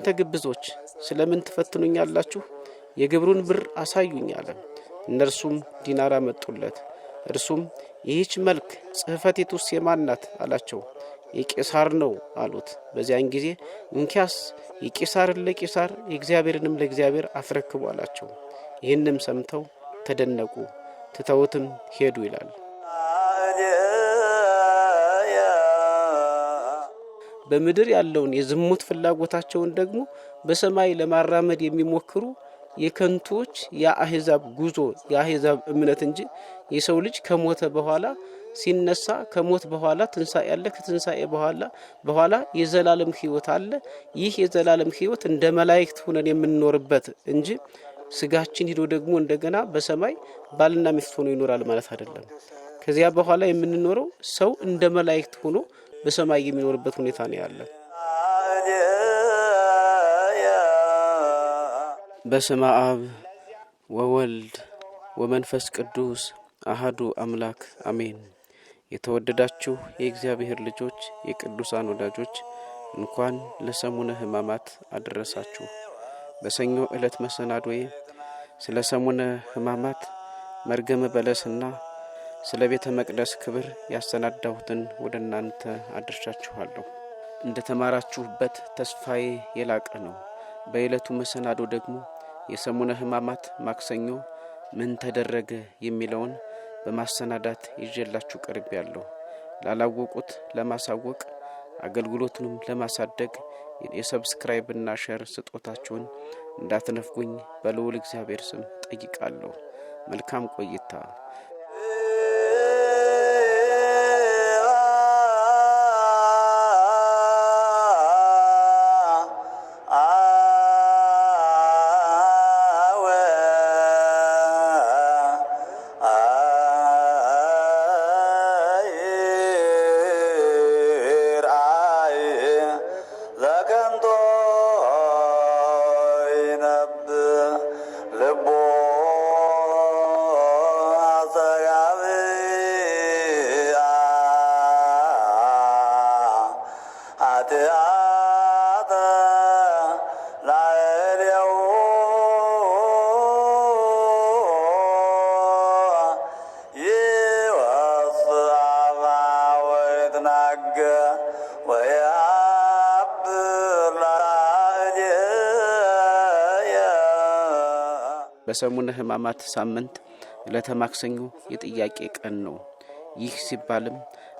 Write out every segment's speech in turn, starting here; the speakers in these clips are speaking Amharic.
እናንተ ግብዞች ስለምን ትፈትኑኛላችሁ? የግብሩን ብር አሳዩኝ አለ። እነርሱም ዲናር አመጡለት። እርሱም ይህች መልክ ጽሕፈቲቱስ የማን ናት አላቸው። የቄሳር ነው አሉት። በዚያን ጊዜ እንኪያስ የቄሳርን ለቄሳር የእግዚአብሔርንም ለእግዚአብሔር አስረክቡ አላቸው። ይህንም ሰምተው ተደነቁ፣ ትተውትም ሄዱ ይላል። በምድር ያለውን የዝሙት ፍላጎታቸውን ደግሞ በሰማይ ለማራመድ የሚሞክሩ የከንቱዎች የአሕዛብ ጉዞ የአሕዛብ እምነት እንጂ የሰው ልጅ ከሞተ በኋላ ሲነሳ ከሞት በኋላ ትንሣኤ አለ፣ ከትንሣኤ በኋላ የዘላለም ሕይወት አለ። ይህ የዘላለም ሕይወት እንደ መላእክት ሆነን የምንኖርበት እንጂ ስጋችን ሄዶ ደግሞ እንደገና በሰማይ ባልና ሚስት ሆኖ ይኖራል ማለት አይደለም። ከዚያ በኋላ የምንኖረው ሰው እንደ መላእክት ሆኖ በሰማይ የሚኖርበት ሁኔታ ነው ያለ። በስመ አብ ወወልድ ወመንፈስ ቅዱስ አሐዱ አምላክ አሜን። የተወደዳችሁ የእግዚአብሔር ልጆች የቅዱሳን ወዳጆች እንኳን ለሰሙነ ሕማማት አደረሳችሁ። በሰኞ ዕለት መሰናዶዬ ስለ ሰሙነ ሕማማት መርገመ በለስና ስለ ቤተ መቅደስ ክብር ያሰናዳሁትን ወደ እናንተ አድርሻችኋለሁ። እንደ ተማራችሁበት ተስፋዬ የላቀ ነው። በዕለቱ መሰናዶ ደግሞ የሰሙነ ሕማማት ማክሰኞ ምን ተደረገ የሚለውን በማሰናዳት ይዤላችሁ ቀርቤያለሁ። ላላወቁት ለማሳወቅ አገልግሎቱንም ለማሳደግ የሰብስክራይብ እና ሼር ስጦታችሁን እንዳትነፍጉኝ በልዑል እግዚአብሔር ስም ጠይቃለሁ። መልካም ቆይታ። በሰሙነ ሕማማት ሳምንት ዕለተ ማክሰኞ የጥያቄ ቀን ነው። ይህ ሲባልም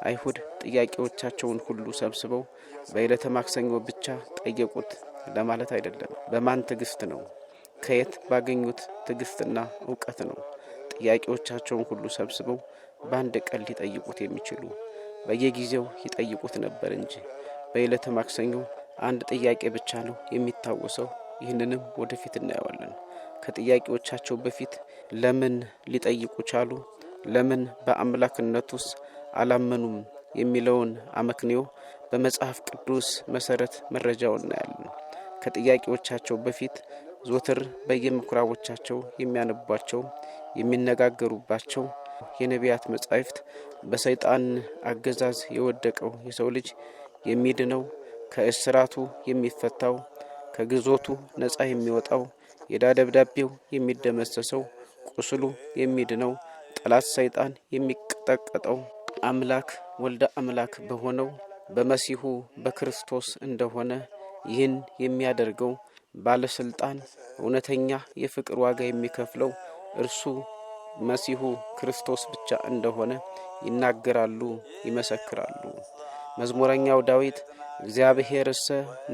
አይሁድ ጥያቄዎቻቸውን ሁሉ ሰብስበው በዕለተ ማክሰኞ ብቻ ጠየቁት ለማለት አይደለም። በማን ትዕግስት ነው? ከየት ባገኙት ትዕግስትና ዕውቀት ነው ጥያቄዎቻቸውን ሁሉ ሰብስበው በአንድ ቀን ሊጠይቁት የሚችሉ? በየጊዜው ይጠይቁት ነበር እንጂ በዕለተ ማክሰኞ አንድ ጥያቄ ብቻ ነው የሚታወሰው። ይህንንም ወደፊት እናየዋለን። ከጥያቄዎቻቸው በፊት ለምን ሊጠይቁ ቻሉ? ለምን በአምላክነቱስ አላመኑም የሚለውን አመክንዮ በመጽሐፍ ቅዱስ መሰረት መረጃውን እናያለን። ከጥያቄዎቻቸው በፊት ዞትር በየምኩራቦቻቸው የሚያነቧቸው የሚነጋገሩባቸው የነቢያት መጻሕፍት በሰይጣን አገዛዝ የወደቀው የሰው ልጅ የሚድነው፣ ከእስራቱ የሚፈታው፣ ከግዞቱ ነፃ የሚወጣው፣ የዕዳ ደብዳቤው የሚደመሰሰው፣ ቁስሉ የሚድነው፣ ጠላት ሰይጣን የሚቀጠቀጠው አምላክ ወልደ አምላክ በሆነው በመሲሁ በክርስቶስ እንደሆነ፣ ይህን የሚያደርገው ባለስልጣን እውነተኛ የፍቅር ዋጋ የሚከፍለው እርሱ መሲሁ ክርስቶስ ብቻ እንደሆነ ይናገራሉ፣ ይመሰክራሉ። መዝሙረኛው ዳዊት እግዚአብሔርሰ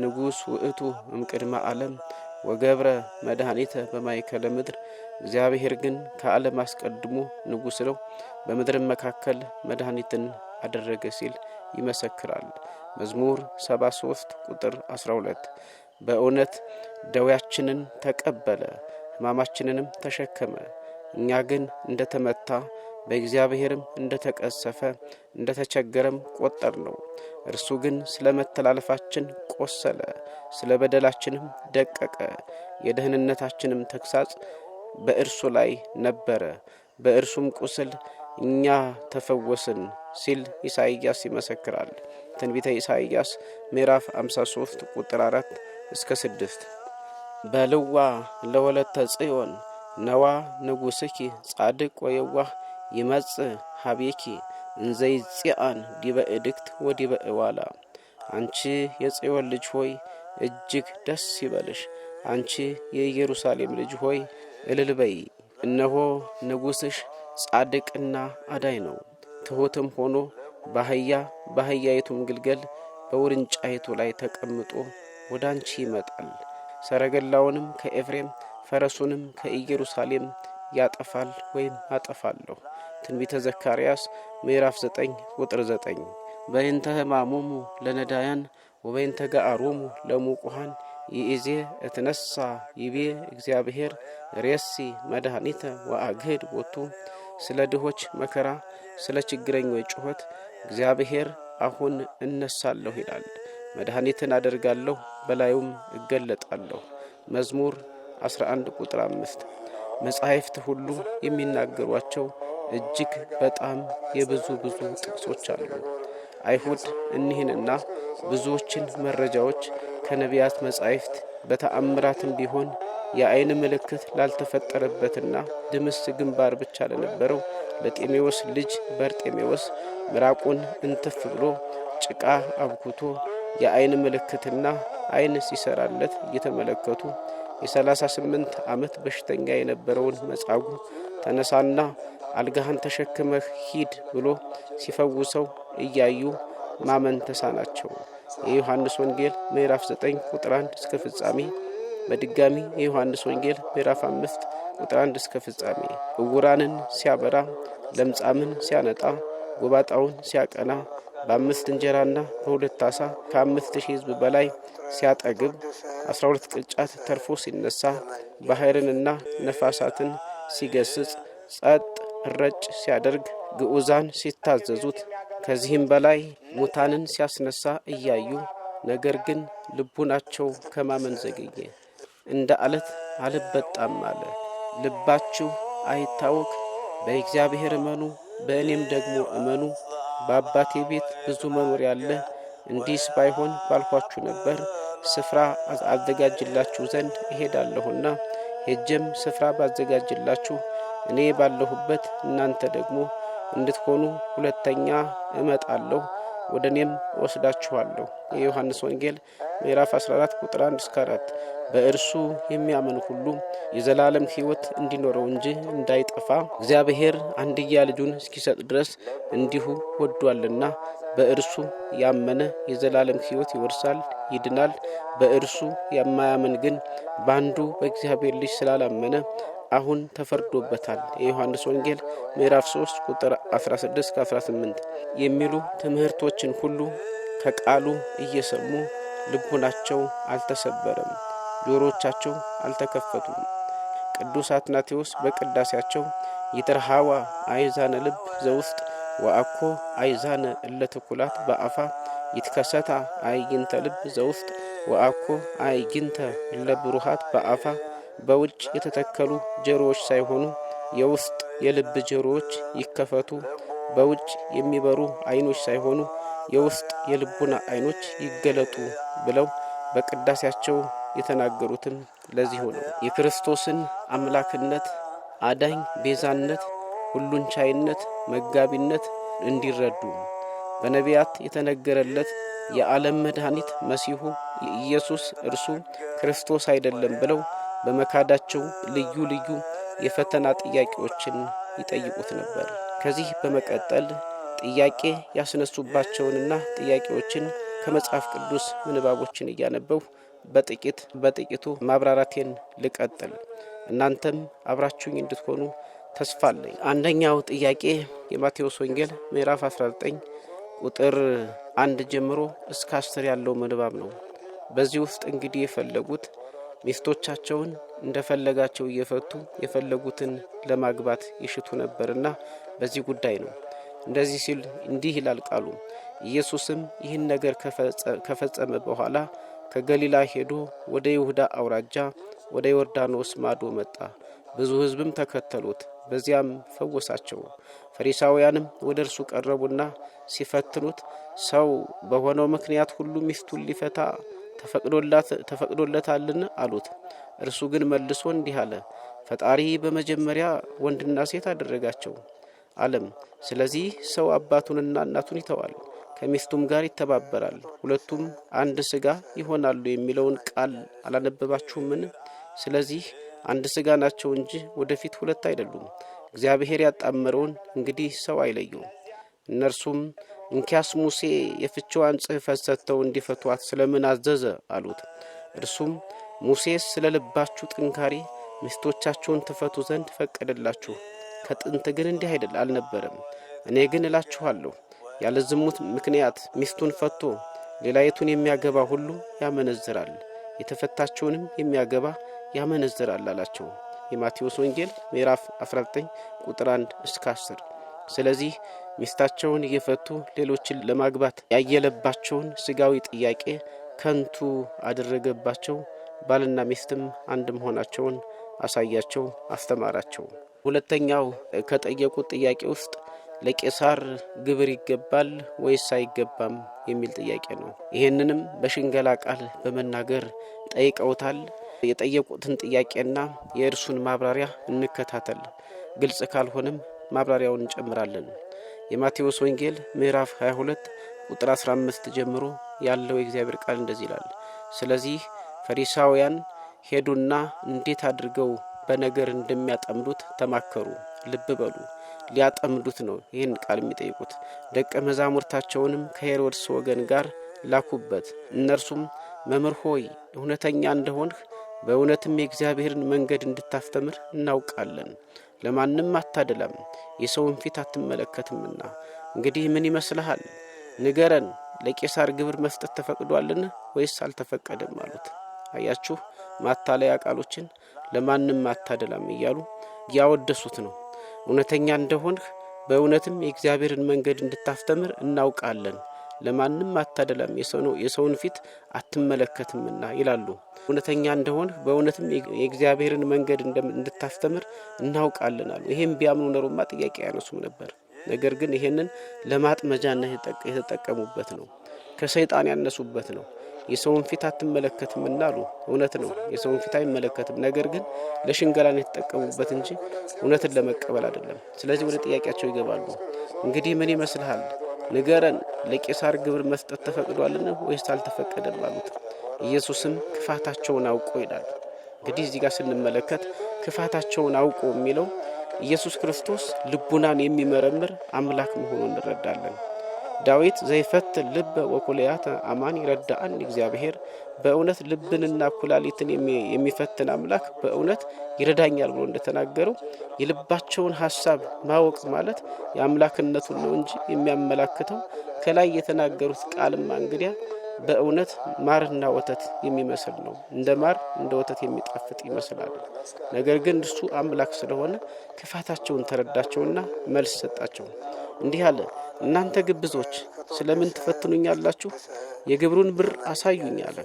ንጉሥ ውእቱ እምቅድመ ዓለም ወገብረ መድኃኒተ በማእከለ ምድር፣ እግዚአብሔር ግን ከዓለም አስቀድሞ ንጉሥ ነው፣ በምድርም መካከል መድኃኒትን አደረገ ሲል ይመሰክራል። መዝሙር 73 ቁጥር 12። በእውነት ደዌያችንን ተቀበለ ሕማማችንንም ተሸከመ። እኛ ግን እንደተመታ በእግዚአብሔርም እንደተቀሰፈ እንደተቸገረም ቆጠር ነው። እርሱ ግን ስለ መተላለፋችን ቆሰለ፣ ስለ በደላችንም ደቀቀ። የደህንነታችንም ተግሣጽ በእርሱ ላይ ነበረ፣ በእርሱም ቁስል እኛ ተፈወስን ሲል ኢሳይያስ ይመሰክራል። ትንቢተ ኢሳይያስ ምዕራፍ 53 ቁጥር 4 እስከ 6 በልዋ ለወለተ ጽዮን ነዋ ንጉሥኪ ጻድቅ ወየዋህ ይመጽእ ሀቤኪ እንዘይጽአን ዲበ እድክት ወዲበ እዋላ። አንቺ የጽዮን ልጅ ሆይ እጅግ ደስ ይበልሽ፣ አንቺ የኢየሩሳሌም ልጅ ሆይ እልል በይ። እነሆ ንጉሥሽ ጻድቅና አዳኝ ነው፣ ትሑትም ሆኖ በአህያይቱም ግልገል በውርንጫይቱ ላይ ተቀምጦ ወደ አንቺ ይመጣል። ሰረገላውንም ከኤፍሬም ፈረሱንም ከኢየሩሳሌም ያጠፋል ወይም አጠፋለሁ። ትንቢተ ዘካርያስ ምዕራፍ 9 ቁጥር 9 በእንተ ሕማሞሙ ለነዳያን ወበእንተ ገአሮሙ ለሙቁሃን ይእዜ እትነሳ ይቤ እግዚአብሔር ሬሲ መድኃኒተ ወአግህድ ቦቱ። ስለ ድሆች መከራ ስለ ችግረኞች ጩኸት እግዚአብሔር አሁን እነሳለሁ ይላል። መድኃኒትን አደርጋለሁ በላዩም እገለጣለሁ። መዝሙር 11 ቁጥር 5 መጻሕፍት ሁሉ የሚናገሯቸው እጅግ በጣም የብዙ ጥቅሶች አሉ። አይሁድ እኒህንና ብዙዎችን መረጃዎች ከነቢያት መጻሕፍት በተአምራትም ቢሆን የአይን ምልክት ላልተፈጠረበትና ድምስ ግንባር ብቻ ለነበረው ለጤሜዎስ ልጅ በርጤሜዎስ ምራቁን እንትፍ ብሎ ጭቃ አብኩቶ የአይን ምልክትና አይን ሲሰራለት እየተመለከቱ የ38 ዓመት በሽተኛ የነበረውን መጻጉዕ ተነሳና አልጋህን ተሸክመህ ሂድ ብሎ ሲፈውሰው እያዩ ማመን ተሳናቸው። የዮሐንስ ወንጌል ምዕራፍ 9 ቁጥር 1 እስከ ፍጻሜ። በድጋሚ የዮሐንስ ወንጌል ምዕራፍ 5 ቁጥር 1 እስከ ፍጻሜ። ዕውራንን ሲያበራ፣ ለምጻምን ሲያነጣ፣ ጎባጣውን ሲያቀና፣ በ5 እንጀራና በ2 ዓሣ ከ5000 ሕዝብ በላይ ሲያጠግብ፣ 12 ቅርጫት ተርፎ ሲነሳ፣ ባሕርንና ነፋሳትን ሲገስጽ፣ ጸጥ ረጭ ሲያደርግ፣ ግዑዛን ሲታዘዙት፣ ከዚህም በላይ ሙታንን ሲያስነሳ እያዩ ነገር ግን ልቡናቸው ከማመን ዘገየ። እንደ አለት አልበጣም አለ። ልባችሁ አይታወክ፣ በእግዚአብሔር እመኑ፣ በእኔም ደግሞ እመኑ። በአባቴ ቤት ብዙ መኖሪያ አለ። እንዲህስ ባይሆን ባልኳችሁ ነበር። ስፍራ አዘጋጅላችሁ ዘንድ እሄዳለሁና ሄጀም ስፍራ ባዘጋጅላችሁ እኔ ባለሁበት እናንተ ደግሞ እንድትሆኑ ሁለተኛ እመጣለሁ፣ ወደ እኔም ወስዳችኋለሁ። የዮሐንስ ወንጌል ምዕራፍ 14 ቁጥር 1 እስከ 4 በእርሱ የሚያምን ሁሉ የዘላለም ሕይወት እንዲኖረው እንጂ እንዳይጠፋ እግዚአብሔር አንድያ ልጁን እስኪሰጥ ድረስ እንዲሁ ወዷልና በእርሱ ያመነ የዘላለም ሕይወት ይወርሳል፣ ይድናል። በእርሱ የማያምን ግን በአንዱ በእግዚአብሔር ልጅ ስላላመነ አሁን ተፈርዶበታል። የዮሐንስ ወንጌል ምዕራፍ 3 ቁጥር 16 እስከ 18 የሚሉ ትምህርቶችን ሁሉ ከቃሉ እየሰሙ ልቡናቸው አልተሰበረም፣ ጆሮቻቸው አልተከፈቱም። ቅዱስ አትናቴዎስ በቅዳሴያቸው ይትርሃዋ አይዛነ ልብ ዘውስጥ ወአኮ አይዛነ እለትኩላት በአፋ ይትከሰታ አይጊንተ ልብ ዘውስጥ ወአኮ አይጊንተ እለብሩሃት በአፋ በውጭ የተተከሉ ጆሮዎች ሳይሆኑ የውስጥ የልብ ጆሮዎች ይከፈቱ፣ በውጭ የሚበሩ አይኖች ሳይሆኑ የውስጥ የልቡና አይኖች ይገለጡ ብለው በቅዳሴያቸው የተናገሩትም ለዚሁ ነው። የክርስቶስን አምላክነት፣ አዳኝ ቤዛነት፣ ሁሉን ቻይነት፣ መጋቢነት እንዲረዱ በነቢያት የተነገረለት የዓለም መድኃኒት መሲሁ ኢየሱስ እርሱ ክርስቶስ አይደለም ብለው በመካዳቸው ልዩ ልዩ የፈተና ጥያቄዎችን ይጠይቁት ነበር። ከዚህ በመቀጠል ጥያቄ ያስነሱባቸውንና ጥያቄዎችን ከመጽሐፍ ቅዱስ ምንባቦችን እያነበቡ በጥቂቱ ማብራራቴን ልቀጥል። እናንተም አብራችሁኝ እንድትሆኑ ተስፋ አለኝ። አንደኛው ጥያቄ የማቴዎስ ወንጌል ምዕራፍ 19 ቁጥር 1 ጀምሮ እስከ 10 ያለው ምንባብ ነው። በዚህ ውስጥ እንግዲህ የፈለጉት ሚስቶቻቸውን እንደፈለጋቸው እየፈቱ የፈለጉትን ለማግባት ይሽቱ ነበርና በዚህ ጉዳይ ነው። እንደዚህ ሲል እንዲህ ይላል ቃሉ። ኢየሱስም ይህን ነገር ከፈጸመ በኋላ ከገሊላ ሄዶ ወደ ይሁዳ አውራጃ ወደ ዮርዳኖስ ማዶ መጣ። ብዙ ሕዝብም ተከተሉት፣ በዚያም ፈወሳቸው። ፈሪሳውያንም ወደ እርሱ ቀረቡና ሲፈትኑት ሰው በሆነው ምክንያት ሁሉ ሚስቱን ሊፈታ ተፈቅዶለታልን አሉት። እርሱ ግን መልሶ እንዲህ አለ፣ ፈጣሪ በመጀመሪያ ወንድና ሴት አደረጋቸው አለም። ስለዚህ ሰው አባቱንና እናቱን ይተዋል፣ ከሚስቱም ጋር ይተባበራል፣ ሁለቱም አንድ ስጋ ይሆናሉ የሚለውን ቃል አላነበባችሁምን? ስለዚህ አንድ ስጋ ናቸው እንጂ ወደፊት ሁለት አይደሉም። እግዚአብሔር ያጣመረውን እንግዲህ ሰው አይለየው። እነርሱም እንኪያስ ሙሴ የፍችዋን ጽሕፈት ሰጥተው እንዲፈቷት ስለምን አዘዘ አሉት። እርሱም ሙሴስ ስለ ልባችሁ ጥንካሬ ሚስቶቻችሁን ትፈቱ ዘንድ ፈቀደላችሁ፣ ከጥንት ግን እንዲህ አይደል አልነበረም። እኔ ግን እላችኋለሁ ያለ ዝሙት ምክንያት ሚስቱን ፈቶ ሌላይቱን የሚያገባ ሁሉ ያመነዝራል፣ የተፈታችውንም የሚያገባ ያመነዝራል አላቸው። የማቴዎስ ወንጌል ምዕራፍ 19 ቁጥር 1 እስከ 10። ስለዚህ ሚስታቸውን እየፈቱ ሌሎችን ለማግባት ያየለባቸውን ስጋዊ ጥያቄ ከንቱ አደረገባቸው። ባልና ሚስትም አንድ መሆናቸውን አሳያቸው፣ አስተማራቸው። ሁለተኛው ከጠየቁት ጥያቄ ውስጥ ለቄሳር ግብር ይገባል ወይስ አይገባም የሚል ጥያቄ ነው። ይሄንንም በሽንገላ ቃል በመናገር ጠይቀውታል። የጠየቁትን ጥያቄና የእርሱን ማብራሪያ እንከታተል። ግልጽ ካልሆነም ማብራሪያውን እንጨምራለን። የማቴዎስ ወንጌል ምዕራፍ 22 ቁጥር 15 ጀምሮ ያለው የእግዚአብሔር ቃል እንደዚህ ይላል። ስለዚህ ፈሪሳውያን ሄዱና እንዴት አድርገው በነገር እንደሚያጠምዱት ተማከሩ። ልብ በሉ፣ ሊያጠምዱት ነው ይህን ቃል የሚጠይቁት። ደቀ መዛሙርታቸውንም ከሄሮድስ ወገን ጋር ላኩበት። እነርሱም መምህር ሆይ እውነተኛ እንደሆንህ በእውነትም የእግዚአብሔርን መንገድ እንድታስተምር እናውቃለን፣ ለማንም አታደላም፣ የሰውን ፊት አትመለከትምና እንግዲህ ምን ይመስልሃል? ንገረን፣ ለቄሳር ግብር መስጠት ተፈቅዷልን ወይስ አልተፈቀደም አሉት። አያችሁ፣ ማታለያ ቃሎችን ለማንም አታደላም እያሉ ያወደሱት ነው። እውነተኛ እንደሆንህ በእውነትም የእግዚአብሔርን መንገድ እንድታስተምር እናውቃለን፣ ለማንም አታደላም፣ የሰውን ፊት አትመለከትምና ይላሉ። እውነተኛ እንደሆንህ በእውነትም የእግዚአብሔርን መንገድ እንድታስተምር እናውቃለን አሉ። ይሄም ቢያምኑ ኖሮማ ጥያቄ ያነሱም ነበር። ነገር ግን ይሄንን ለማጥመጃነት የተጠቀሙበት ነው። ከሰይጣን ያነሱበት ነው። የሰውን ፊት አትመለከትምና አሉ። እውነት ነው፣ የሰውን ፊት አይመለከትም። ነገር ግን ለሽንገላን የተጠቀሙበት እንጂ እውነትን ለመቀበል አይደለም። ስለዚህ ወደ ጥያቄያቸው ይገባሉ። እንግዲህ ምን ይመስልሃል? ንገረን፣ ለቄሳር ግብር መስጠት ተፈቅዷልን ወይስ አልተፈቀደም አሉት። ኢየሱስም ክፋታቸውን አውቆ ይላል። እንግዲህ እዚህ ጋር ስንመለከት ክፋታቸውን አውቆ የሚለው ኢየሱስ ክርስቶስ ልቡናን የሚመረምር አምላክ መሆኑን እንረዳለን። ዳዊት ዘይፈት ልብ ወኩልያተ አማን ይረዳአን እግዚአብሔር፣ በእውነት ልብንና ኩላሊትን የሚፈትን አምላክ በእውነት ይረዳኛል ብሎ እንደተናገረው የልባቸውን ሐሳብ ማወቅ ማለት የአምላክነቱን ነው እንጂ የሚያመላክተው ከላይ የተናገሩት ቃልማ እንግዲያ በእውነት ማርና ወተት የሚመስል ነው። እንደ ማር እንደ ወተት የሚጣፍጥ ይመስላል። ነገር ግን እሱ አምላክ ስለሆነ ክፋታቸውን ተረዳቸውና መልስ ሰጣቸው። እንዲህ አለ፣ እናንተ ግብዞች ስለምን ትፈትኑኛላችሁ? የግብሩን ብር አሳዩኝ አለ።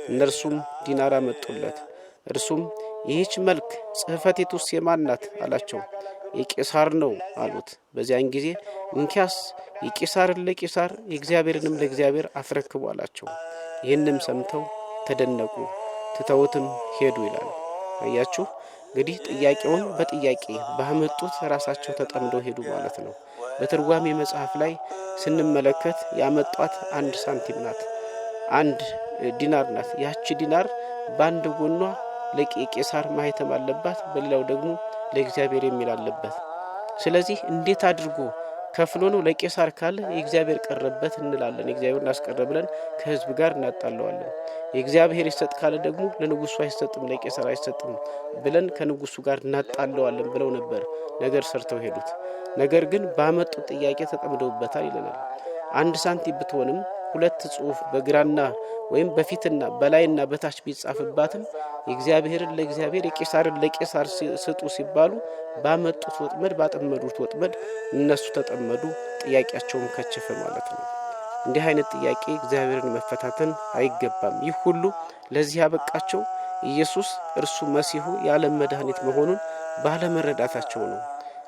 እነርሱም ዲናር አመጡለት። እርሱም ይህች መልክ ጽሕፈቲቱስ የማን ናት አላቸው። የቄሳር ነው አሉት። በዚያን ጊዜ እንኪያስ የቄሳርን ለቄሳር የእግዚአብሔርንም ለእግዚአብሔር አስረክቡ አላቸው። ይህንም ሰምተው ተደነቁ፣ ትተውትም ሄዱ ይላል። አያችሁ እንግዲህ ጥያቄውን በጥያቄ ባመጡት ራሳቸው ተጠምደው ሄዱ ማለት ነው። በትርጓሜ መጽሐፍ ላይ ስንመለከት ያመጧት 1 ሳንቲም ናት፣ 1 ዲናር ናት። ያቺ ዲናር በአንድ ጎኗ ለቄሳር ማህተም አለባት፣ በሌላው ደግሞ ለእግዚአብሔር የሚል አለበት። ስለዚህ እንዴት አድርጎ ከፍሎ ነው? ለቄሳር ካለ የእግዚአብሔር ቀረበት እንላለን። የእግዚአብሔርን አስቀረ ብለን ከህዝብ ጋር እናጣለዋለን። የእግዚአብሔር ይሰጥ ካለ ደግሞ ለንጉሱ አይሰጥም፣ ለቄሳር አይሰጥም ብለን ከንጉሱ ጋር እናጣለዋለን ብለው ነበር ነገር ሰርተው ሄዱት። ነገር ግን ባመጡ ጥያቄ ተጠምደውበታል ይለናል። 1 ሳንቲም ብትሆንም 2 ጽሑፍ በግራና ወይም በፊትና በላይና በታች ቢጻፍባትም የእግዚአብሔርን ለእግዚአብሔር የቄሳርን ለቄሳር ስጡ ሲባሉ ባመጡት ወጥመድ ባጠመዱት ወጥመድ እነሱ ተጠመዱ። ጥያቄያቸውን ከቸፈ ማለት ነው። እንዲህ አይነት ጥያቄ እግዚአብሔርን መፈታተን አይገባም። ይህ ሁሉ ለዚህ ያበቃቸው ኢየሱስ እርሱ መሲሁ የዓለም መድኃኒት መሆኑን ባለመረዳታቸው ነው።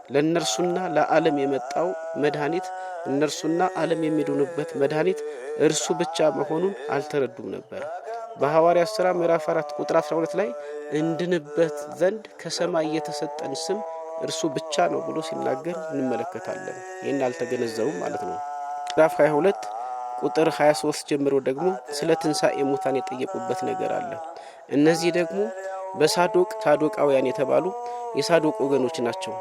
ለእነርሱና ለዓለም የመጣው መድኃኒት እነርሱና ዓለም የሚድኑበት መድኃኒት እርሱ ብቻ መሆኑን አልተረዱም ነበር። በሐዋርያት ሥራ ምዕራፍ 4 ቁጥር 12 ላይ እንድንበት ዘንድ ከሰማይ የተሰጠን ስም እርሱ ብቻ ነው ብሎ ሲናገር እንመለከታለን። ይህን አልተገነዘቡም ማለት ነው። ምዕራፍ 22 ቁጥር 23 ጀምሮ ደግሞ ስለ ትንሣኤ ሙታን የጠየቁበት ነገር አለ። እነዚህ ደግሞ ሳዶቃውያን የተባሉ የሳዶቅ ወገኖች ናቸው።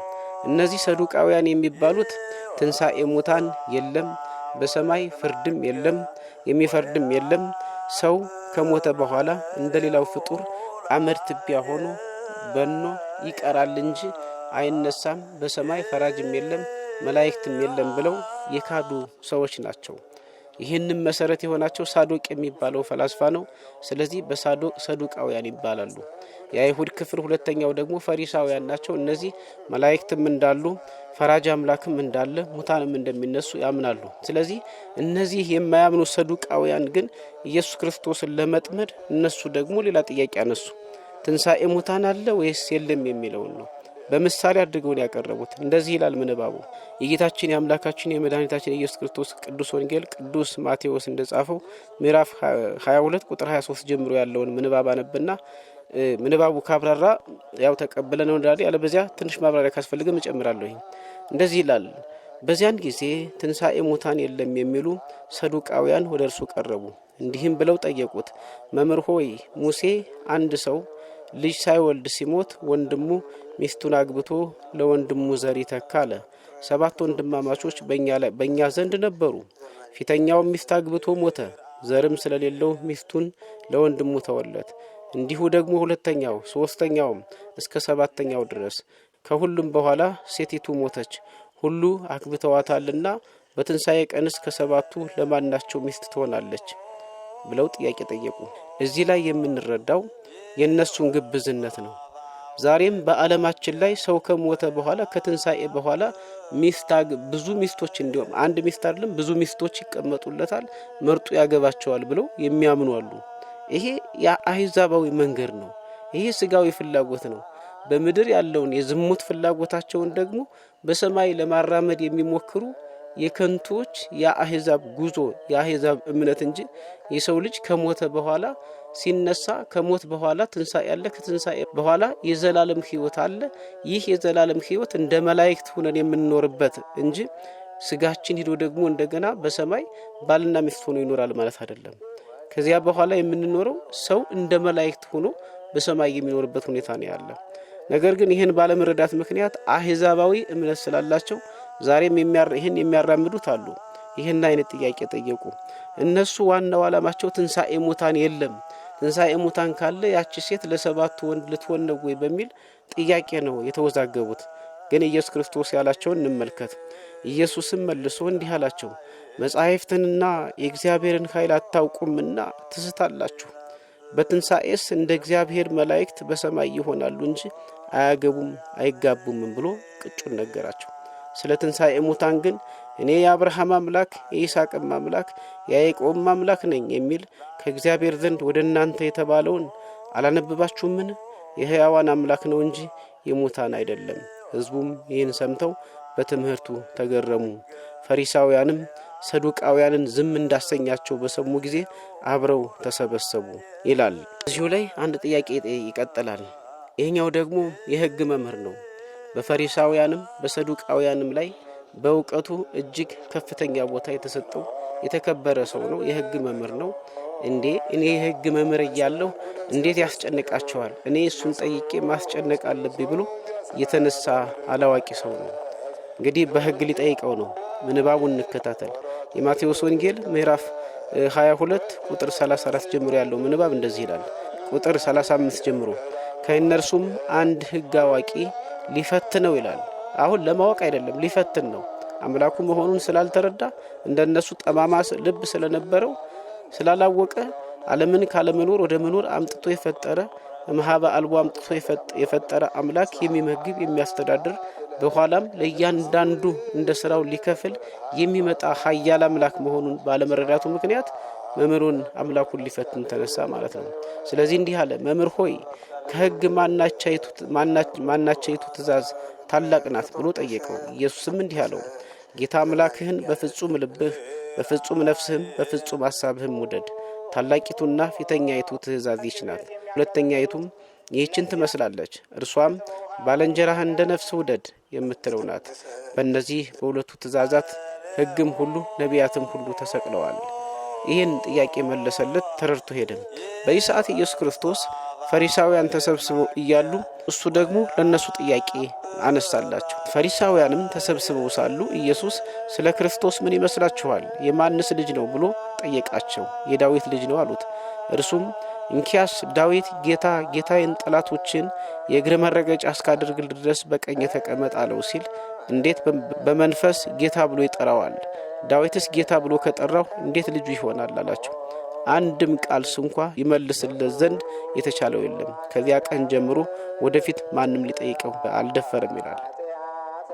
እነዚህ ሰዱቃውያን የሚባሉት ትንሣኤ ሙታን የለም፣ በሰማይ ፍርድም የለም፣ የሚፈርድም የለም፣ ሰው ከሞተ በኋላ እንደሌላው ፍጡር አመድ ትቢያ ሆኖ በኖ ይቀራል እንጂ አይነሳም፣ በሰማይ ፈራጅም የለም፣ መላእክትም የለም ብለው የካዱ ሰዎች ናቸው። ይህንን መሰረት የሆናቸው ሳዶቅ የሚባለው ፈላስፋ ነው። ስለዚህ በሳዶቅ ሰዱቃውያን ይባላሉ። የአይሁድ ክፍል ሁለተኛው ደግሞ ፈሪሳውያን ናቸው። እነዚህ መላእክትም እንዳሉ ፈራጅ አምላክም እንዳለ ሙታንም እንደሚነሱ ያምናሉ። ስለዚህ እነዚህ የማያምኑ ሰዱቃውያን ግን ኢየሱስ ክርስቶስን ለመጥመድ እነሱ ደግሞ ሌላ ጥያቄ አነሱ። ትንሣኤ ሙታን አለ ወይስ የለም የሚለውን ነው በምሳሌ አድርገው ያቀረቡት። እንደዚህ ይላል ምንባቡ። የጌታችን የአምላካችን የመድኃኒታችን የኢየሱስ ክርስቶስ ቅዱስ ወንጌል ቅዱስ ማቴዎስ እንደጻፈው ምዕራፍ 22 ቁጥር 23 ጀምሮ ያለውን ምንባብ አነብና ምንባቡ ካብራራ ያው ተቀበለነው እንዳለ ያለ በዚያ ትንሽ ማብራሪያ ካስፈልገም እጨምራለሁ። እንደዚህ ይላል። በዚያን ጊዜ ትንሣኤ ሙታን የለም የሚሉ ሰዱቃውያን ወደ እርሱ ቀረቡ፣ እንዲህም ብለው ጠየቁት። መምህር ሆይ ሙሴ አንድ ሰው ልጅ ሳይወልድ ሲሞት ወንድሙ ሚስቱን አግብቶ ለወንድሙ ዘር ይተካ አለ። 7 ወንድማማቾች በእኛ ዘንድ ነበሩ። ፊተኛው ሚስት አግብቶ ሞተ፣ ዘርም ስለሌለው ሚስቱን ለወንድሙ ተወለት። እንዲሁ ደግሞ ሁለተኛው፣ ሶስተኛውም እስከ 7ኛው ድረስ። ከሁሉም በኋላ ሴቲቱ ሞተች። ሁሉ አግብተዋታልና በትንሣኤ ቀንስ ከ7ቱ ለማናቸው ሚስት ትሆናለች ብለው ጥያቄ ጠየቁ። እዚህ ላይ የምንረዳው የነሱን ግብዝነት ነው። ዛሬም በዓለማችን ላይ ሰው ከሞተ በኋላ ከትንሣኤ በኋላ ብዙ ሚስቶች እንዲሁም አንድ ሚስት አይደለም ብዙ ሚስቶች ይቀመጡለታል፣ መርጦ ያገባቸዋል ብለው የሚያምኑ አሉ። ይሄ የአህዛባዊ መንገድ ነው። ይሄ ስጋዊ ፍላጎት ነው። በምድር ያለውን የዝሙት ፍላጎታቸውን ደግሞ በሰማይ ለማራመድ የሚሞክሩ የከንቶች የአህዛብ ጉዞ የአህዛብ እምነት እንጂ የሰው ልጅ ከሞተ በኋላ ሲነሳ ከሞት በኋላ ትንሣኤ አለ፣ ከትንሣኤ በኋላ የዘላለም ሕይወት አለ። ይህ የዘላለም ሕይወት እንደ መላእክት ሆነን የምንኖርበት እንጂ ስጋችን ሄዶ ደግሞ እንደገና በሰማይ ባልና ሚስት ሆኖ ይኖራል ማለት አይደለም። ከዚያ በኋላ የምንኖረው ሰው እንደ መላእክት ሆኖ በሰማይ የሚኖርበት ሁኔታ ነው ያለ። ነገር ግን ይህን ባለመረዳት ምክንያት አህዛባዊ እምነት ስላላቸው ዛሬም ይህን የሚያራምዱት አሉ። ይህን አይነት ጥያቄ ጠየቁ። እነሱ ዋናው ዓላማቸው ትንሣኤ ሙታን የለም፣ ትንሣኤ ሙታን ካለ ያቺ ሴት ለ7 ወንድ ልትሆን ነው ወይ በሚል ጥያቄ ነው የተወዛገቡት። ግን ኢየሱስ ክርስቶስ ያላቸውን እንመልከት። ኢየሱስም መልሶ እንዲህ አላቸው፣ መጻሕፍትንና የእግዚአብሔርን ኃይል አታውቁምና ትስታላችሁ። በትንሣኤስ እንደ እግዚአብሔር መላእክት በሰማይ ይሆናሉ እንጂ አያገቡም አይጋቡም ብሎ ቅጩን ነገራቸው። ስለ ትንሣኤ ሙታን ግን እኔ የአብርሃም አምላክ የይስሐቅም አምላክ የያዕቆብም አምላክ ነኝ የሚል ከእግዚአብሔር ዘንድ ወደ እናንተ የተባለውን አላነበባችሁምን? የሕያዋን አምላክ ነው እንጂ የሙታን አይደለም። ሕዝቡም ይህን ሰምተው በትምህርቱ ተገረሙ። ፈሪሳውያንም ሰዱቃውያንን ዝም እንዳሰኛቸው በሰሙ ጊዜ አብረው ተሰበሰቡ ይላል። እዚሁ ላይ አንድ ጥያቄ ይቀጥላል። ይህኛው ደግሞ የሕግ መምህር ነው። በፈሪሳውያንም በሰዱቃውያንም ላይ በእውቀቱ እጅግ ከፍተኛ ቦታ የተሰጠው የተከበረ ሰው ነው። የሕግ መምህር ነው። እኔ የሕግ መምህር እያለሁ እንዴት ያስጨንቃቸዋል? እኔ እሱን ጠይቄ ማስጨነቅ አለብኝ ብሎ የተነሳ አላዋቂ ሰው ነው። እንግዲህ በሕግ ሊጠይቀው ነው። ምንባቡን እንከታተል። የማቴዎስ ወንጌል ምዕራፍ 22 ቁጥር 34 ጀምሮ ያለው ምንባብ እንደዚህ ይላል። ቁጥር 35 ጀምሮ ከእነርሱም አንድ ሕግ አዋቂ ሊፈትነው ይላል። አሁን ለማወቅ አይደለም ሊፈትን ነው። አምላኩ መሆኑን ስላልተረዳ እንደነሱ ጠማማ ልብ ስለነበረው ስላላወቀ ዓለምን ካለመኖር ወደ መኖር አምጥቶ የፈጠረ መሃባ አልቦ አምጥቶ የፈጠረ አምላክ የሚመግብ የሚያስተዳድር በኋላም ለእያንዳንዱ እንደ ስራው ሊከፍል የሚመጣ ኃያል አምላክ መሆኑን ባለመረዳቱ ምክንያት መምህሩን አምላኩን ሊፈትን ተነሳ ማለት ነው። ስለዚህ እንዲህ አለ፣ መምህር ሆይ ከሕግ ማናቸይቱ ትእዛዝ ታላቅ ናት ብሎ ጠየቀው። ኢየሱስም እንዲህ አለው፣ ጌታ አምላክህን በፍጹም ልብህ በፍጹም ነፍስህም በፍጹም ሐሳብህም ውደድ። ታላቂቱና ፊተኛይቱ ትእዛዝ ይህች ናት። ሁለተኛይቱም ይህችን ትመስላለች፣ እርሷም ባልንጀራህን እንደ ነፍስ ውደድ የምትለው ናት። በእነዚህ በሁለቱ ትእዛዛት ሕግም ሁሉ ነቢያትም ሁሉ ተሰቅለዋል። ይህን ጥያቄ መለሰለት፣ ተረድቶ ሄደ። በዚህ ሰዓት ኢየሱስ ክርስቶስ ፈሪሳውያን ተሰብስበው እያሉ እሱ ደግሞ ለነሱ ጥያቄ አነሳላቸው። ፈሪሳውያንም ተሰብስበው ሳሉ ኢየሱስ ስለ ክርስቶስ ምን ይመስላችኋል? የማንስ ልጅ ነው ብሎ ጠየቃቸው። የዳዊት ልጅ ነው አሉት። እርሱም እንኪያስ ዳዊት ጌታ ጌታዬን ጠላቶችን የእግር መረገጫ እስካደርግል ድረስ በቀኝ ተቀመጥ አለው ሲል እንዴት በመንፈስ ጌታ ብሎ ይጠራዋል? ዳዊትስ ጌታ ብሎ ከጠራው እንዴት ልጁ ይሆናል አላቸው። አንድም ቃል እንኳ ይመልስለት ዘንድ የተቻለው የለም። ከዚያ ቀን ጀምሮ ወደፊት ማንም ሊጠይቀው አልደፈረም ይላል።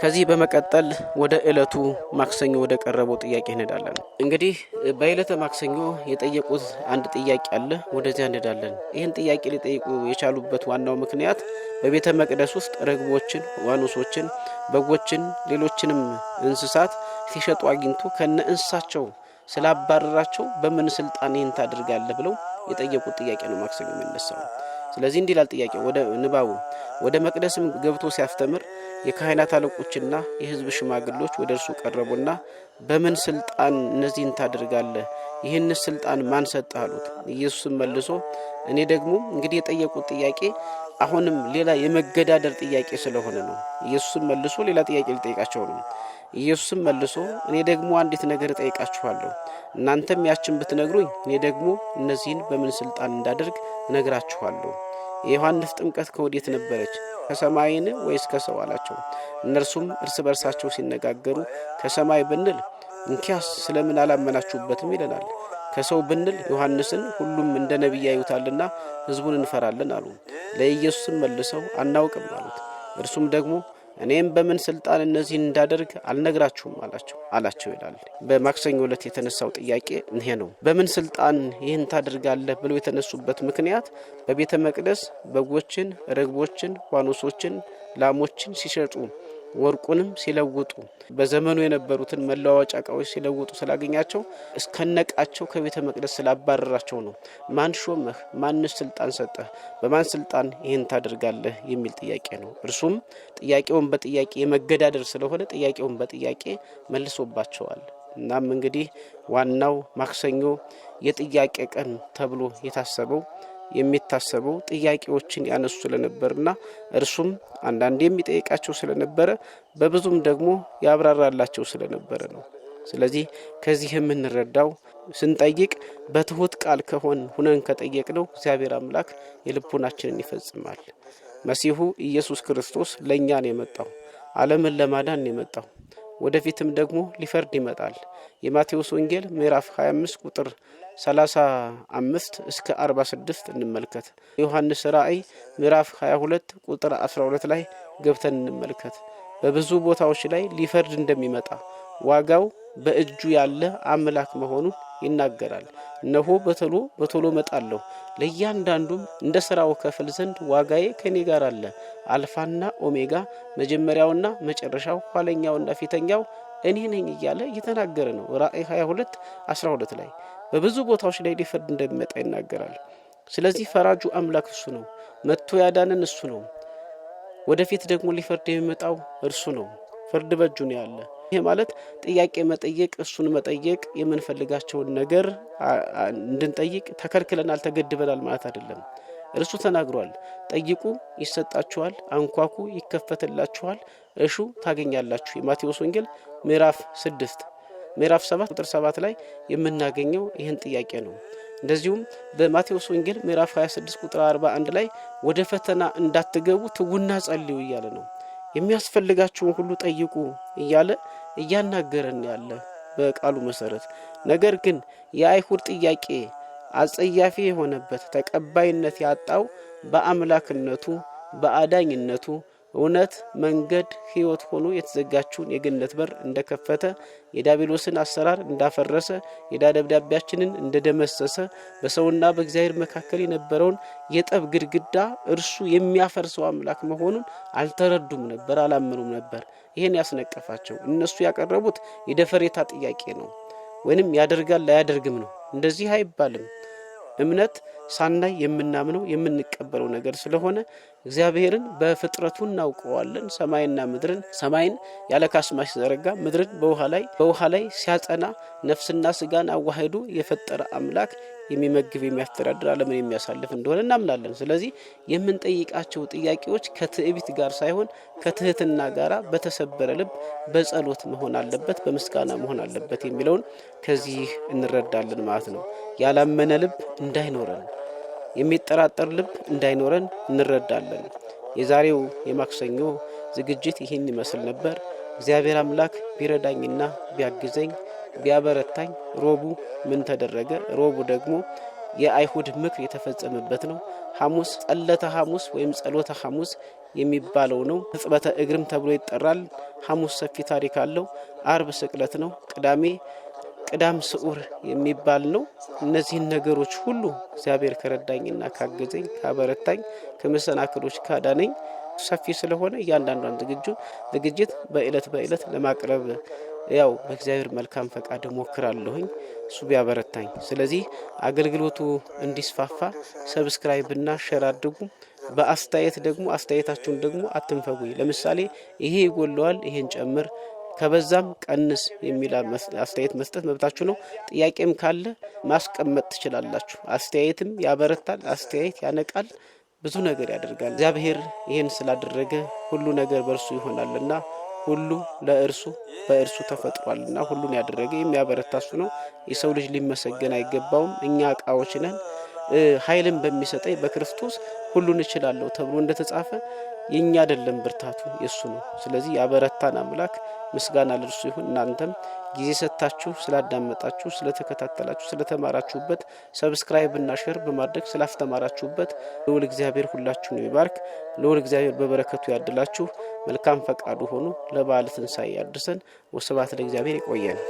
ከዚህ በመቀጠል ወደ ዕለቱ ማክሰኞ ወደ ቀረበው ጥያቄ እንሄዳለን። እንግዲህ በዕለተ ማክሰኞ የጠየቁት አንድ ጥያቄ አለ፣ ወደዚያ እንሄዳለን። ይህን ጥያቄ ሊጠይቁ የቻሉበት ዋናው ምክንያት በቤተ መቅደስ ውስጥ ርግቦችን፣ ዋኖሶችን፣ በጎችን፣ ሌሎችንም እንስሳት ሲሸጡ አግኝቶ ከነ እንስሳቸው ስላባረራቸው በምን ስልጣን ይህን ታደርጋለህ ብለው የጠየቁት ጥያቄ ነው ማክሰኞ የሚነሳው። ስለዚህ እንዲህ ይላል ጥያቄው። ወደ ንባቡ ወደ መቅደስም ገብቶ ሲያስተምር የካህናት አለቆችና የሕዝብ ሽማግሎች ወደ እርሱ ቀረቡና በምን ስልጣን እነዚህን ታደርጋለህ? ይህን ስልጣን ማን ሰጠህ አሉት። ኢየሱስም መልሶ እኔ ደግሞ እንግዲህ የጠየቁት ጥያቄ አሁንም ሌላ የመገዳደር ጥያቄ ስለሆነ ነው። ኢየሱስም መልሶ ሌላ ጥያቄ ሊጠይቃቸው ነው። ኢየሱስም መልሶ እኔ ደግሞ አንዲት ነገር እጠይቃችኋለሁ፣ እናንተም ያችን ብትነግሩኝ እኔ ደግሞ እነዚህን በምን ስልጣን እንዳደርግ እነግራችኋለሁ። የዮሐንስ ጥምቀት ከወዴት ነበረች? ከሰማይን ወይስ ከሰው አላቸው። እነርሱም እርስ በርሳቸው ሲነጋገሩ ከሰማይ ብንል እንኪያስ ስለምን አላመናችሁበትም ይለናል፣ ከሰው ብንል ዮሐንስን ሁሉም እንደ ነቢይ ያዩታልና ሕዝቡን እንፈራለን አሉ። ለኢየሱስም መልሰው አናውቅም አሉት። እርሱም ደግሞ እኔም በምን ስልጣን እነዚህን እንዳደርግ አልነግራችሁም አላቸው ይላል። በማክሰኞ ዕለት የተነሳው ጥያቄ ይሄ ነው። በምን ስልጣን ይህን ታደርጋለህ ብለው የተነሱበት ምክንያት በቤተ መቅደስ በጎችን፣ ርግቦችን፣ ዋኖሶችን፣ ላሞችን ሲሸጡ ወርቁንም ሲለውጡ በዘመኑ የነበሩትን መለዋወጫ ዕቃዎች ሲለውጡ ስላገኛቸው እስከነቃቸው ከቤተ መቅደስ ስላባረራቸው ነው። ማን ሾመህ? ማንስ ስልጣን ሰጠህ? በማን ስልጣን ይህን ታደርጋለህ የሚል ጥያቄ ነው። እርሱም ጥያቄውን በጥያቄ የመገዳደር ስለሆነ ጥያቄውን በጥያቄ መልሶባቸዋል። እናም እንግዲህ ዋናው ማክሰኞ የጥያቄ ቀን ተብሎ የሚታሰበው ጥያቄዎችን ያነሱ ስለነበርና እርሱም አንዳንድ የሚጠይቃቸው ስለነበረ በብዙም ደግሞ ያብራራላቸው ስለነበረ ነው። ስለዚህ ከዚህ የምንረዳው ስንጠይቅ በትሁት ቃል ሁነን ከጠየቅነው እግዚአብሔር አምላክ የልቦናችንን ይፈጽማል። መሲሁ ኢየሱስ ክርስቶስ ለእኛ ነው የመጣው፣ ዓለምን ለማዳን ነው የመጣው። ወደፊትም ደግሞ ሊፈርድ ይመጣል። የማቴዎስ ወንጌል ምዕራፍ 25 ቁጥር 35 እስከ 46 እንመልከት። ዮሐንስ ራእይ ምዕራፍ 22 ቁጥር 12 ላይ ገብተን እንመልከት። በብዙ ቦታዎች ላይ ሊፈርድ እንደሚመጣ ዋጋው በእጁ ያለ አምላክ መሆኑን ይናገራል። እነሆ በቶሎ መጣለሁ፣ ለእያንዳንዱም እንደ ሥራው ከፍል ዘንድ ዋጋዬ ከኔ ጋር አለ። አልፋና ኦሜጋ፣ መጀመሪያውና መጨረሻው፣ ኋለኛውና ፊተኛው እኔ ነኝ እያለ እየተናገረ ነው። ራእይ 22 12 ላይ በብዙ ቦታዎች ላይ ሊፈርድ እንደሚመጣ ይናገራል። ስለዚህ ፈራጁ አምላክ እሱ ነው። መጥቶ ያዳነን እሱ ነው። ወደፊት ደግሞ ሊፈርድ የሚመጣው እርሱ ነው። ፍርድ በእጁ ነው ያለ። ይሄ ማለት ጥያቄ መጠየቅ፣ እሱን መጠየቅ፣ የምንፈልጋቸውን ነገር እንድንጠይቅ ተከልክለናል፣ ተገድበናል ማለት አይደለም። እርሱ ተናግሯል። ጠይቁ ይሰጣችኋል፣ አንኳኩ ይከፈትላችኋል፣ እሹ ታገኛላችሁ። የማቴዎስ ወንጌል ምዕራፍ 7 ቁጥር 7 ላይ የምናገኘው ይህን ጥያቄ ነው። እንደዚሁም በማቴዎስ ወንጌል ምዕራፍ 26 ቁጥር 41 ላይ ወደ ፈተና እንዳትገቡ ትጉና ጸልዩ እያለ ነው። የሚያስፈልጋችሁን ሁሉ ጠይቁ እያለ እያናገረን ያለ በቃሉ መሰረት። ነገር ግን የአይሁድ ጥያቄ አጸያፊ የሆነበት ተቀባይነት ያጣው በአምላክነቱ በአዳኝነቱ እውነት መንገድ ሕይወት ሆኖ የተዘጋችውን የገነት በር እንደከፈተ የዲያብሎስን አሰራር እንዳፈረሰ የዕዳ ደብዳቤያችንን እንደደመሰሰ በሰውና በእግዚአብሔር መካከል የነበረውን የጠብ ግድግዳ እርሱ የሚያፈርሰው አምላክ መሆኑን አልተረዱም ነበር፣ አላመኑም ነበር። ይሄን ያስነቀፋቸው እነሱ ያቀረቡት የደፈሬታ ጥያቄ ነው፣ ወይንም ያደርጋል አያደርግም ነው። እንደዚህ አይባልም። እምነት ሳናይ የምናምነው የምንቀበለው ነገር ስለሆነ እግዚአብሔርን በፍጥረቱ እናውቀዋለን። ሰማይና ምድርን ሰማይን ያለ ካስማ ሲዘረጋ ምድርን በውሃ ላይ ሲያጸና ነፍስና ስጋን አዋህዶ የፈጠረ አምላክ የሚመግብ የሚያስተዳድር ዓለምን የሚያሳልፍ እንደሆነ እናምናለን። ስለዚህ የምንጠይቃቸው ጥያቄዎች ከትዕቢት ጋር ሳይሆን ከትህትና ጋር በተሰበረ ልብ በጸሎት መሆን አለበት፣ በምስጋና መሆን አለበት የሚለውን ከዚህ እንረዳለን ማለት ነው። ያላመነ ልብ እንዳይኖረን፣ የሚጠራጠር ልብ እንዳይኖረን እንረዳለን። የዛሬው የማክሰኞ ዝግጅት ይህን ይመስል ነበር። እግዚአብሔር አምላክ ቢረዳኝና ቢያግዘኝ ቢያበረታኝ ሮቡ ምን ተደረገ? ሮቡ ደግሞ የአይሁድ ምክር የተፈጸመበት ነው። ሐሙስ ጸለተ ሐሙስ ወይም ጸሎተ ሐሙስ የሚባለው ነው። ሕጽበተ እግርም ተብሎ ይጠራል። ሐሙስ ሰፊ ታሪክ አለው። አርብ ስቅለት ነው። ቅዳሜ ቅዳም ስዑር የሚባል ነው። እነዚህን ነገሮች ሁሉ እግዚአብሔር ከረዳኝና ካገዘኝ ካበረታኝ ከመሰናክሎች ካዳነኝ ሰፊ ስለሆነ እያንዳንዷን ዝግጅት በእለት ለማቅረብ ያው በእግዚአብሔር መልካም ፈቃድ ሞክራለሁኝ እሱ ቢያበረታኝ። ስለዚህ አገልግሎቱ እንዲስፋፋ ሰብስክራይብና ሼር አድርጉ። በአስተያየት ደግሞ አስተያየታችሁን ደግሞ አትንፈጉኝ። ለምሳሌ ይሄ ይጎለዋል፣ ይሄን ጨምር፣ ከበዛም ቀንስ የሚል አስተያየት መስጠት መብታችሁ ነው። ጥያቄም ካለ ማስቀመጥ ትችላላችሁ። አስተያየትም ያበረታል፣ አስተያየት ያነቃል፣ ብዙ ነገር ያደርጋል። እግዚአብሔር ይህን ስላደረገ ሁሉ ነገር በእርሱ ይሆናልና ሁሉ ለእርሱ በእርሱ ተፈጥሯልና ሁሉን ያደረገ የሚያበረታ እሱ ነው። የሰው ልጅ ሊመሰገን አይገባውም። እኛ ዕቃዎች ነን። ኃይልን በሚሰጠኝ በክርስቶስ ሁሉን እችላለሁ ተብሎ እንደተጻፈ የኛ አይደለም ብርታቱ የሱ ነው። ስለዚህ ያበረታን አምላክ ምስጋና ለእርሱ ይሁን። እናንተም ጊዜ ሰጥታችሁ ስላዳመጣችሁ፣ ስለተከታተላችሁ፣ ስለተማራችሁበት ሰብስክራይብ እና ሼር በማድረግ ስላስተማራችሁበት ልዑል እግዚአብሔር ሁላችሁን ይባርክ። ልዑል እግዚአብሔር በበረከቱ ያድላችሁ። መልካም ፈቃዱ ሆኖ ለበዓለ ትንሣኤ ያድርሰን። ወስብሐት ለእግዚአብሔር። ይቆየን።